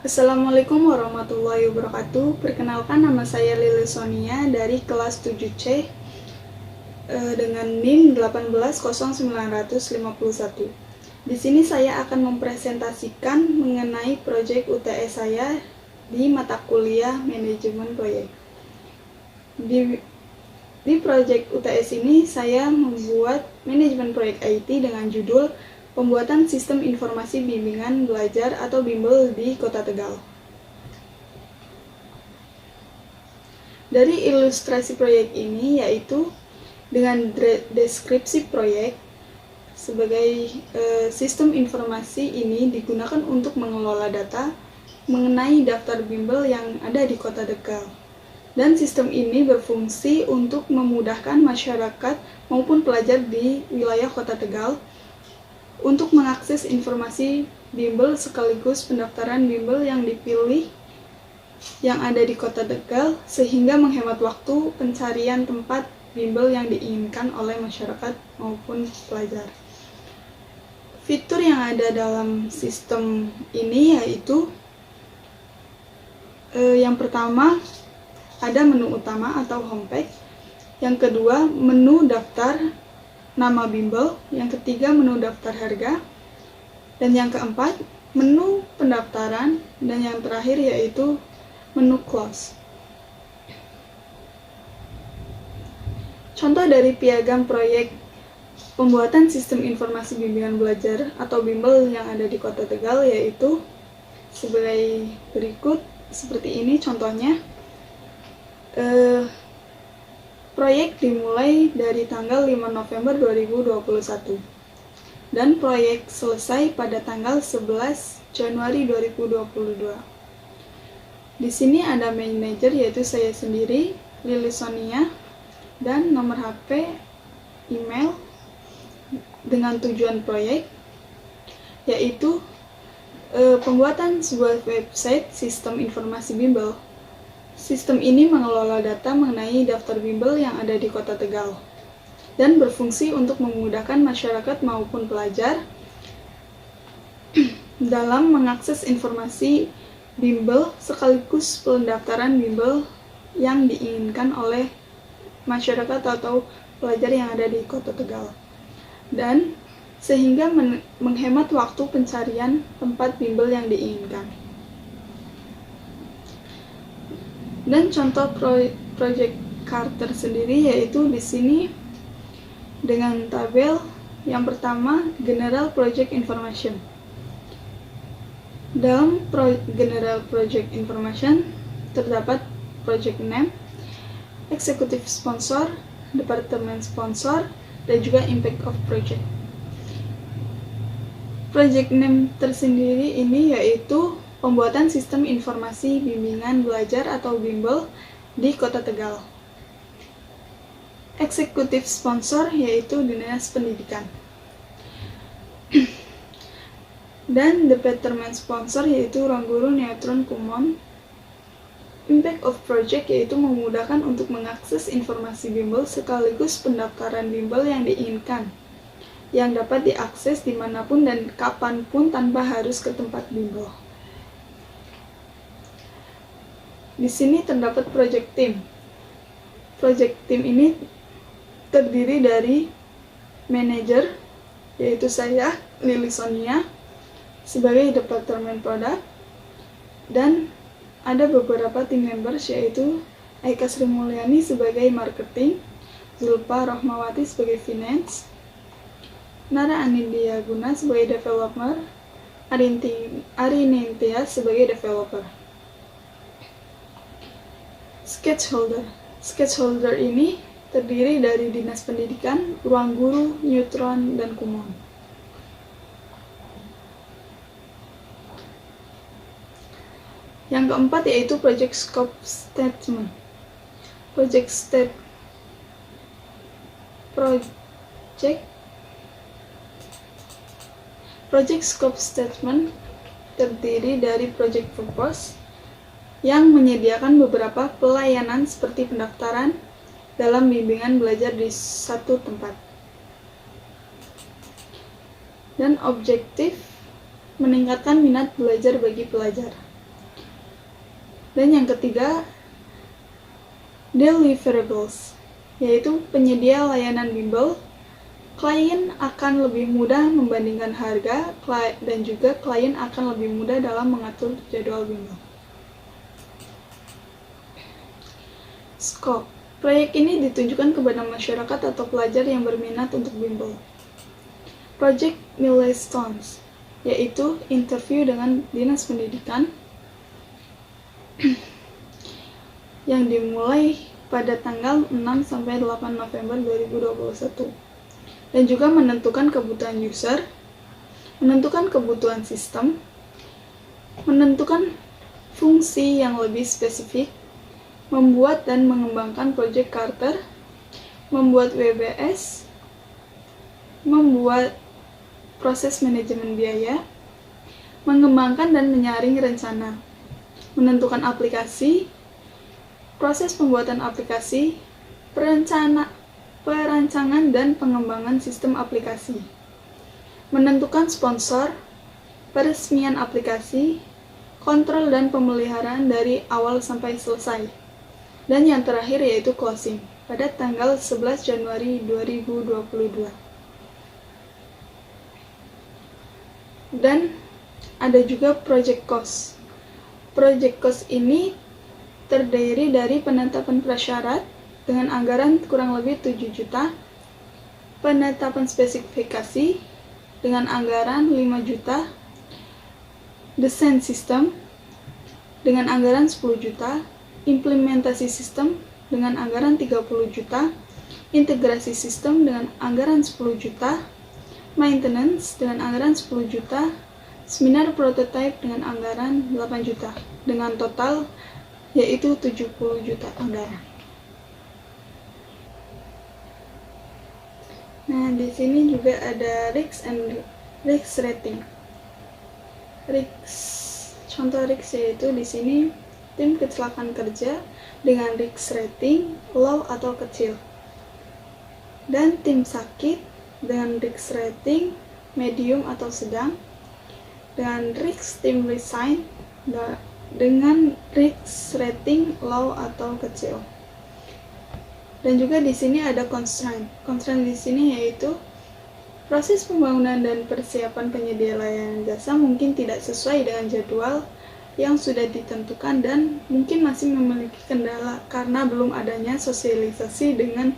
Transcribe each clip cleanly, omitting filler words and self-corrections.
Assalamualaikum warahmatullahi wabarakatuh. Perkenalkan, nama saya Lili Sonia dari kelas 7C dengan NIM 1800951. Di sini saya akan mempresentasikan mengenai proyek UTS saya di mata kuliah Manajemen Proyek. Di proyek UTS ini saya membuat manajemen proyek IT dengan judul Pembuatan Sistem Informasi Bimbingan Belajar atau Bimbel di Kota Tegal. Dari ilustrasi proyek ini yaitu dengan deskripsi proyek sebagai sistem informasi ini digunakan untuk mengelola data mengenai daftar bimbel yang ada di Kota Tegal. Dan sistem ini berfungsi untuk memudahkan masyarakat maupun pelajar di wilayah Kota Tegal untuk mengakses informasi bimbel sekaligus pendaftaran bimbel yang dipilih yang ada di Kota Tegal sehingga menghemat waktu pencarian tempat bimbel yang diinginkan oleh masyarakat maupun pelajar. Fitur yang ada dalam sistem ini yaitu yang pertama ada menu utama atau homepage, yang kedua menu daftar nama bimbel, yang ketiga menu daftar harga, dan yang keempat menu pendaftaran, dan yang terakhir yaitu menu close. Contoh dari piagam proyek pembuatan sistem informasi bimbingan belajar atau bimbel yang ada di Kota Tegal yaitu sebagai berikut, seperti ini contohnya. Proyek dimulai dari tanggal 5 November 2021 dan proyek selesai pada tanggal 11 Januari 2022. Di sini ada manajer yaitu saya sendiri, Lili Sonia, dan nomor HP, email dengan tujuan proyek yaitu pembuatan sebuah website sistem informasi bimbel. Sistem ini mengelola data mengenai daftar bimbel yang ada di Kota Tegal dan berfungsi untuk memudahkan masyarakat maupun pelajar dalam mengakses informasi bimbel sekaligus pendaftaran bimbel yang diinginkan oleh masyarakat atau pelajar yang ada di Kota Tegal, dan sehingga menghemat waktu pencarian tempat bimbel yang diinginkan. Dan contoh project card tersendiri yaitu di sini dengan tabel yang pertama General Project Information. Dalam General Project Information terdapat project name, executive sponsor, departemen sponsor, dan juga impact of project. Project name tersendiri ini yaitu pembuatan sistem informasi bimbingan belajar atau bimbel di Kota Tegal. Eksekutif sponsor yaitu Dinas Pendidikan. Dan departemen sponsor yaitu Ruang Guru Neutron Kumon. Impact of project yaitu memudahkan untuk mengakses informasi bimbel sekaligus pendaftaran bimbel yang diinginkan, yang dapat diakses dimanapun dan kapanpun tanpa harus ke tempat bimbel. Di sini terdapat project team. Project team ini terdiri dari manajer, yaitu saya, Lili Sonia, sebagai departemen produk, dan ada beberapa team members yaitu Aika Sri Mulyani sebagai marketing, Zulpa Rohmawati sebagai finance, Nara Anindya Guna sebagai developer, Arinintya sebagai developer. Stakeholder ini terdiri dari Dinas Pendidikan, Ruang Guru, Neutron, dan Kumon. Yang keempat yaitu Project Scope Statement. Project Scope Statement terdiri dari Project Purpose yang menyediakan beberapa pelayanan seperti pendaftaran dalam bimbingan belajar di satu tempat. Dan objektif meningkatkan minat belajar bagi pelajar. Dan yang ketiga, deliverables, yaitu penyedia layanan bimbel. Klien akan lebih mudah membandingkan harga, dan juga klien akan lebih mudah dalam mengatur jadwal bimbel. Scope. Proyek ini ditujukan kepada masyarakat atau pelajar yang berminat untuk bimbel. Project milestones, yaitu interview dengan Dinas Pendidikan yang dimulai pada tanggal 6-8 November 2021. Dan juga menentukan kebutuhan user, menentukan kebutuhan sistem, menentukan fungsi yang lebih spesifik, membuat dan mengembangkan Project Charter, membuat WBS, membuat proses manajemen biaya, mengembangkan dan menyaring rencana, menentukan aplikasi, proses pembuatan aplikasi, perancangan dan pengembangan sistem aplikasi, menentukan sponsor, peresmian aplikasi, kontrol dan pemeliharaan dari awal sampai selesai. Dan yang terakhir yaitu closing pada tanggal 11 Januari 2022. Dan ada juga project cost. Project cost ini terdiri dari penetapan prasyarat dengan anggaran kurang lebih 7 juta, penetapan spesifikasi dengan anggaran 5 juta, desain sistem dengan anggaran 10 juta, implementasi sistem dengan anggaran 30 juta, integrasi sistem dengan anggaran 10 juta, maintenance dengan anggaran 10 juta, seminar prototype dengan anggaran 8 juta, dengan total yaitu 70 juta anggaran. Nah, di sini juga ada risk rating. Contoh risk yaitu di sini tim kecelakaan kerja dengan risk rating low atau kecil, dan tim sakit dengan risk rating medium atau sedang, dengan risk tim resign dengan risk rating low atau kecil. Dan juga di sini ada constraint. Constraint di sini yaitu proses pembangunan dan persiapan penyedia layanan jasa mungkin tidak sesuai dengan jadwal yang sudah ditentukan dan mungkin masih memiliki kendala karena belum adanya sosialisasi dengan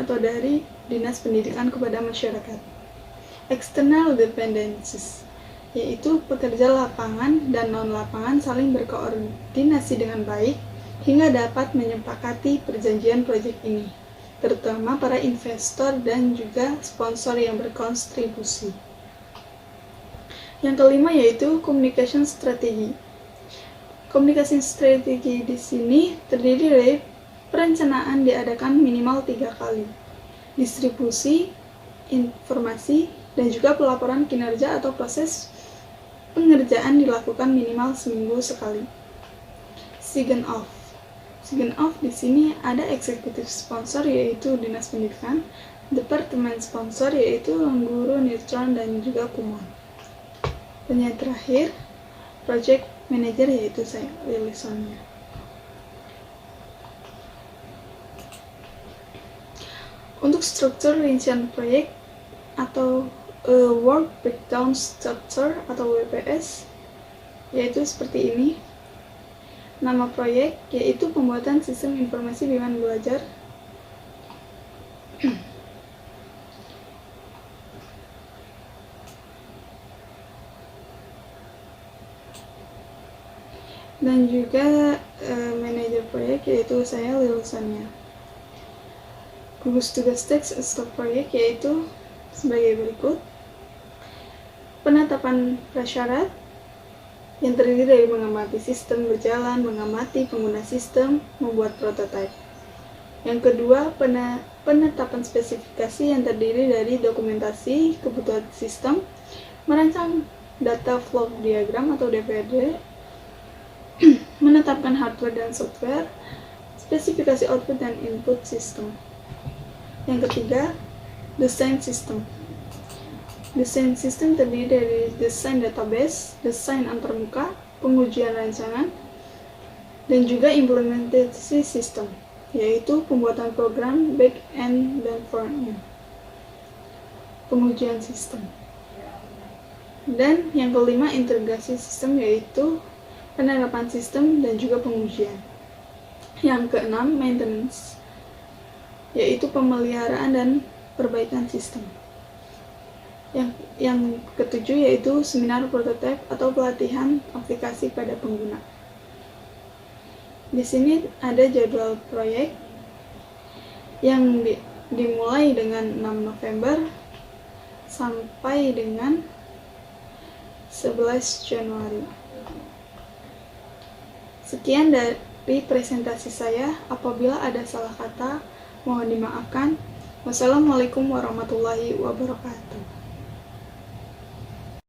atau dari Dinas Pendidikan kepada masyarakat. External dependencies, yaitu pekerja lapangan dan non-lapangan saling berkoordinasi dengan baik hingga dapat menyepakati perjanjian proyek ini, terutama para investor dan juga sponsor yang berkontribusi. Yang kelima yaitu communication strategy. Communication strategy di sini terdiri dari perencanaan diadakan minimal 3 kali, distribusi informasi, dan juga pelaporan kinerja atau proses pengerjaan dilakukan minimal seminggu sekali. Sign off. Sign off di sini ada eksekutif sponsor yaitu Dinas Pendidikan, departemen sponsor yaitu guru, Nitron, dan juga Kumon. Dan yang terakhir, project manager yaitu saya, Lilisonnya. Untuk struktur rincian proyek atau Work Breakdown Structure atau WBS yaitu seperti ini. Nama proyek yaitu pembuatan sistem informasi bimbingan belajar. Dan juga manajer proyek yaitu saya, Lilusannya. Gugus tugas teks stok proyek yaitu sebagai berikut. Penetapan prasyarat yang terdiri dari mengamati sistem berjalan, mengamati pengguna sistem, membuat prototipe. Yang kedua, penetapan spesifikasi yang terdiri dari dokumentasi kebutuhan sistem, merancang data flow diagram atau DFD, menetapkan hardware dan software, spesifikasi output dan input sistem. Yang ketiga, desain sistem. Desain sistem terdiri dari desain database, desain antarmuka, pengujian rancangan, dan juga implementasi sistem, yaitu pembuatan program back-end dan front-end. Pengujian sistem. Dan yang kelima, integrasi sistem, yaitu penerapan sistem dan juga pengujian. Yang keenam, maintenance, yaitu pemeliharaan dan perbaikan sistem. Yang ketujuh yaitu seminar prototipe atau pelatihan aplikasi pada pengguna. Di sini ada jadwal proyek yang dimulai dengan 6 November sampai dengan 11 Januari. Sekian dari presentasi saya. Apabila ada salah kata, mohon dimaafkan. Wassalamualaikum warahmatullahi wabarakatuh.